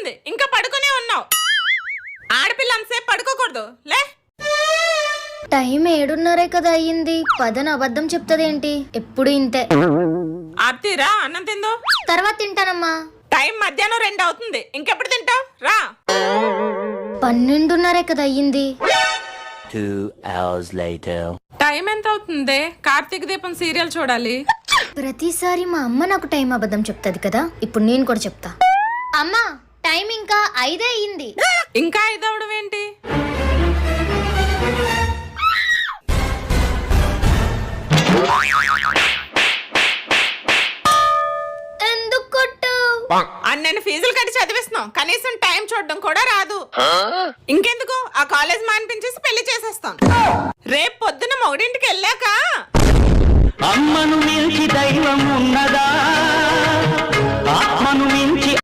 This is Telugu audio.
అవుతుంది, ఇంకా పడుకునే ఉన్నావు. ఆడపిల్ల అంతసేపు పడుకోకూడదు, లే. టైం 7:30 కదా అయ్యింది. పదని అబద్ధం చెప్తదేంటి? ఎప్పుడు ఇంతే. ఆర్తీరా, అన్నం తిందో. తర్వాత తింటానమ్మా. టైం మధ్యాహ్నం 2 అవుతుంది, ఇంకెప్పుడు తింటావు? రా. 12:30 కదా అయ్యింది. 2 hours later. టైం ఎంత అవుతుంది? కార్తీక దీపం సీరియల్ చూడాలి. ప్రతిసారి మా అమ్మ నాకు టైం అబద్ధం చెప్తది కదా, ఇప్పుడు నేను కూడా చెప్తా. అమ్మా, టైం ఇంకా 5 అయ్యింది. ఇంకా 5 అవడం ఏంటి? ఎందుకు కొట్టావు? అన్నని ఫీజులు కట్టి చదివిస్తున్నాం, కనీసం టైం చూడడం కూడా రాదు. ఇంకెందుకు, ఆ కాలేజ్ మానిపించేసి పెళ్లి చేసేస్తాం. రేపు పొద్దున మొగుడింటికి వెళ్ళాక అమ్మను మించి దైవం ఉన్నదా?